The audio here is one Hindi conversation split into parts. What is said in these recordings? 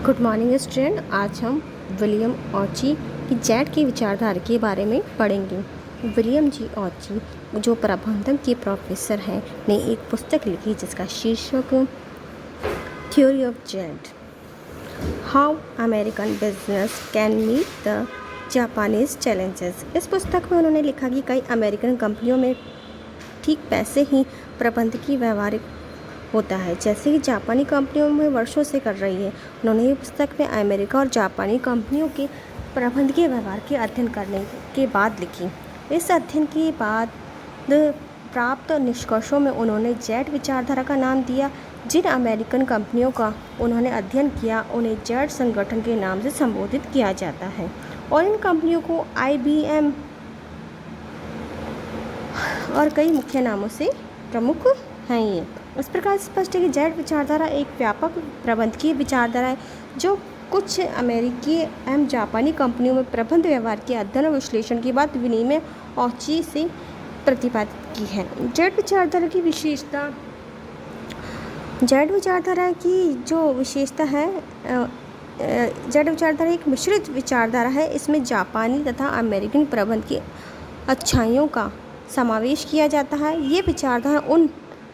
Good morning student. आज हम विलियम ऑची की जेड की विचारधारा के बारे में पढ़ेंगे। विलियम जी ऑची जो प्रबंधन के प्रोफेसर हैं ने एक पुस्तक लिखी जिसका शीर्षक theory of Z, how American business can meet the Japanese challenges. इस पुस्तक में उन्होंने लिखा कि कई अमेरिकन कंपनियों में ठीक पैसे ही प्रबंधकीय व्यवहारिक होता है जैसे कि जापानी कंपनियों में वर्षों से कर रही है। उन्होंने ये पुस्तक में अमेरिका और जापानी कंपनियों के प्रबंधकीय व्यवहार के अध्ययन करने के बाद लिखी। इस अध्ययन के बाद प्राप्त निष्कर्षों में उन्होंने जेड विचारधारा का नाम दिया। जिन अमेरिकन कंपनियों का उन्होंने अध्ययन किया उन्हें जेड संगठन के नाम से संबोधित किया जाता है और इन कंपनियों को IBM और कई मुख्य नामों से प्रमुख हैं। ये इस प्रकार स्पष्ट है कि जेड विचारधारा एक व्यापक प्रबंधकीय विचारधारा है जो कुछ अमेरिकी एवं जापानी कंपनियों में प्रबंध व्यवहार के अध्ययन और विश्लेषण के बाद विनिमय ऑची से प्रतिपादित की है। जेड विचारधारा की विशेषता, जेड विचारधारा की जो विशेषता है, जेड विचारधारा एक मिश्रित विचारधारा है। इसमें जापानी तथा अमेरिकन प्रबंध की अच्छाइयों का समावेश किया जाता है। ये विचारधारा उन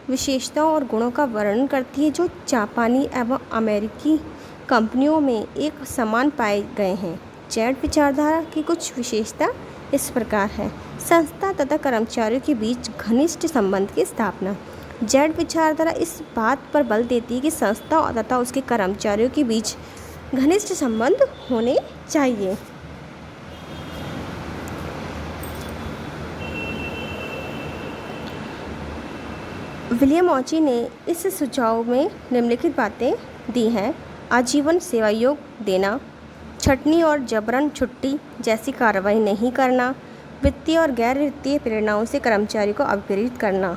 विशेषताओं और गुणों का वर्णन करती है जो जापानी एवं अमेरिकी कंपनियों में एक समान पाए गए हैं। जेड विचारधारा की कुछ विशेषता इस प्रकार है। संस्था तथा कर्मचारियों के बीच घनिष्ठ संबंध की स्थापना। जेड विचारधारा इस बात पर बल देती है कि संस्था तथा उसके कर्मचारियों के बीच घनिष्ठ संबंध होने चाहिए। विलियम ऑची ने इस सुझाव में निम्नलिखित बातें दी हैं। आजीवन सेवायोग देना, छटनी और जबरन छुट्टी जैसी कार्रवाई नहीं करना, वित्तीय और गैर वित्तीय प्रेरणाओं से कर्मचारी को अवप्रेरित करना,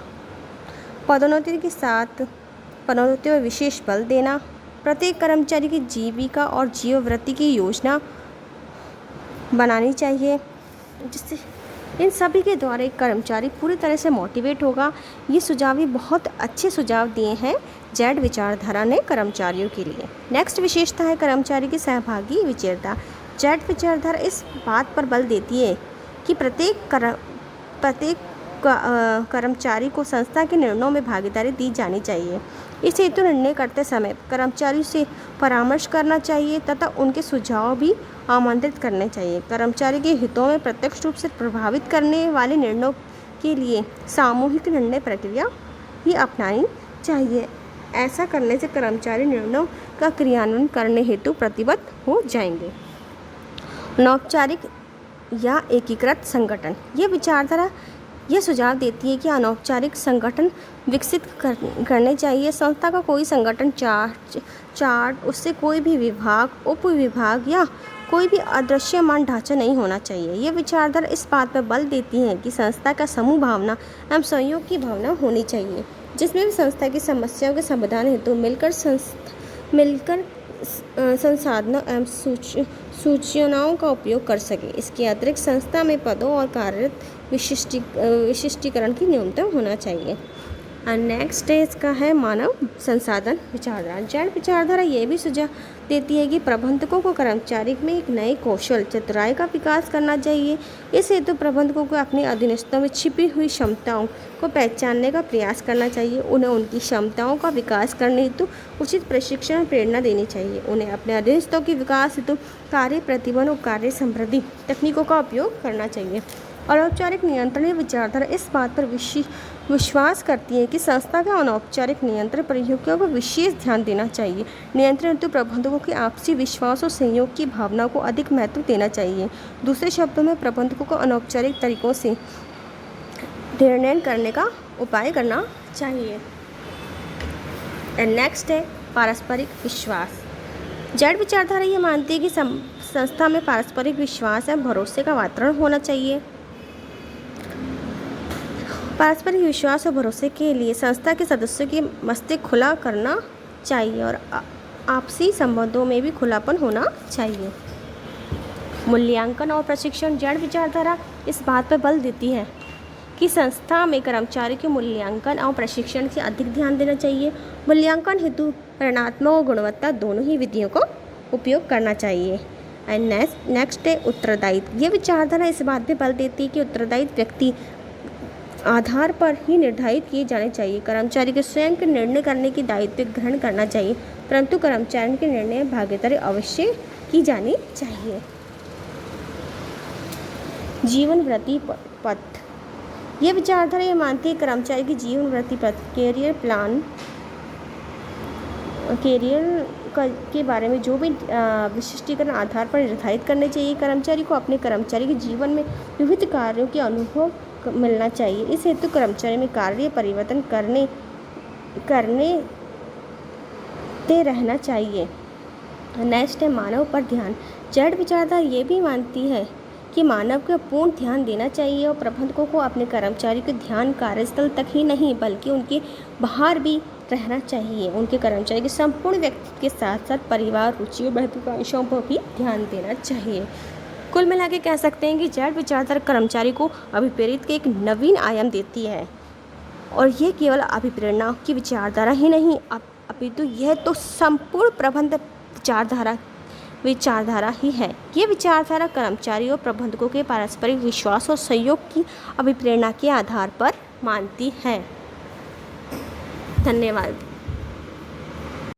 पदोन्नति के साथ पदोन्नति में विशेष बल देना, प्रत्येक कर्मचारी की जीविका और जीववृत्ति की योजना बनानी चाहिए जिससे इन सभी के द्वारा एक कर्मचारी पूरी तरह से मोटिवेट होगा। ये सुझाव भी बहुत अच्छे सुझाव दिए हैं जेड विचारधारा ने कर्मचारियों के लिए। नेक्स्ट विशेषता है कर्मचारी की सहभागी विचारधारा। जेड विचारधारा इस बात पर बल देती है कि प्रत्येक कर्मचारी को संस्था के निर्णयों में भागीदारी दी जानी चाहिए। इस हेतु निर्णय करते समय कर्मचारी से परामर्श करना चाहिए तथा उनके सुझाव भी आमंत्रित करने चाहिए। कर्मचारी के हितों में प्रत्यक्ष रूप से प्रभावित करने वाले निर्णयों के लिए सामूहिक निर्णय प्रक्रिया ही अपनानी चाहिए। ऐसा करने से कर्मचारी निर्णयों का क्रियान्वयन करने हेतु प्रतिबद्ध हो जाएंगे। अनौपचारिक या एकीकृत संगठन। यह विचारधारा यह सुझाव देती है कि अनौपचारिक संगठन विकसित करने चाहिए। संस्था का कोई संगठन चार्ट उससे कोई भी विभाग, उप विभाग या कोई भी अदृश्यमान ढांचा नहीं होना चाहिए। यह विचारधारा इस बात पर बल देती है कि संस्था का समूह भावना एवं सहयोग की भावना होनी चाहिए जिसमें भी संस्था की समस्याओं के समाधान हेतु मिलकर संसाधनों एवं सूचनाओं का उपयोग कर सके। इसके अतिरिक्त संस्था में पदों और कार्यरत विशिष्टीकरण की न्यूनतम होना चाहिए। नेक्स्ट इसका है मानव संसाधन विचारधारा। जेड विचारधारा ये भी सुझाव देती है कि प्रबंधकों को कर्मचारी में एक नए कौशल चतुराई का विकास करना चाहिए। इस हेतु प्रबंधकों को अपने अधीनस्थों में छिपी हुई क्षमताओं को पहचानने का प्रयास करना चाहिए। उन्हें उनकी क्षमताओं का विकास करने हेतु उचित प्रशिक्षण और प्रेरणा देनी चाहिए। उन्हें अपने अधीनस्थों के विकास हेतु कार्य प्रतिबंध और कार्य समृद्धि तकनीकों का उपयोग करना चाहिए। अनौपचारिक नियंत्रण विचारधारा इस बात पर विश्वास करती है कि संस्था का अनौपचारिक नियंत्रण प्रक्रियाओं को विशेष ध्यान देना चाहिए। नियंत्रण हेतु प्रबंधकों के आपसी विश्वास और सहयोग की भावना को अधिक महत्व देना चाहिए। दूसरे शब्दों में प्रबंधकों को अनौपचारिक तरीकों से निर्णय करने का उपाय करना चाहिए। नेक्स्ट है पारस्परिक विश्वास। जेड विचारधारा ये मानती है कि संस्था में पारस्परिक विश्वास एवं भरोसे का वातावरण होना चाहिए। पारस्परिक विश्वास और भरोसे के लिए संस्था के सदस्यों की मस्तिष्क खुला करना चाहिए और आपसी संबंधों में भी खुलापन होना चाहिए। मूल्यांकन और प्रशिक्षण। जेड विचारधारा इस बात पर बल देती है कि संस्था में कर्मचारी के मूल्यांकन और प्रशिक्षण से अधिक ध्यान देना चाहिए। मूल्यांकन हेतु परिणात्मक और गुणवत्ता दोनों ही विधियों को उपयोग करना चाहिए। एंड नेक्स्ट है उत्तरदायित्व। ये विचारधारा इस बात पे बल देती है कि उत्तरदायित्व व्यक्ति आधार पर ही निर्धारित किए जाने चाहिए। कर्मचारी के स्वयं के निर्णय करने की दायित्व ग्रहण करना चाहिए, परंतु कर्मचारियों के निर्णय में भागीदारी अवश्य की जानी चाहिए। जीवन वृद्धि पथ। ये विचारधारा ये मानती है कर्मचारी की जीवन वृद्धि पथ कैरियर प्लान के बारे में जो भी विशिष्टीकरण आधार पर निर्धारित करने चाहिए। कर्मचारी को अपने कर्मचारी के जीवन में विविध कार्यों के अनुभव मिलना चाहिए। इस हेतु कर्मचारी में कार्य परिवर्तन करने ते रहना चाहिए। नेक्स्ट है मानव पर ध्यान। जेड विचारधारा ये भी मानती है कि मानव को पूर्ण ध्यान देना चाहिए और प्रबंधकों को अपने कर्मचारी के ध्यान कार्यस्थल तक ही नहीं बल्कि उनके बाहर भी रहना चाहिए। उनके कर्मचारी के संपूर्ण व्यक्तित्व के साथ साथ परिवार, रुचि और महत्वाकांक्षाओं पर भी ध्यान देना चाहिए। कुल मिला के कह सकते हैं कि जेड विचारधारा कर्मचारी को अभिप्रेरित के एक नवीन आयाम देती है और ये केवल अभिप्रेरणा की विचारधारा ही नहीं अपितु यह तो संपूर्ण प्रबंध विचारधारा ही है। ये विचारधारा कर्मचारी और प्रबंधकों के पारस्परिक विश्वास और सहयोग की अभिप्रेरणा के आधार पर मानती है। धन्यवाद।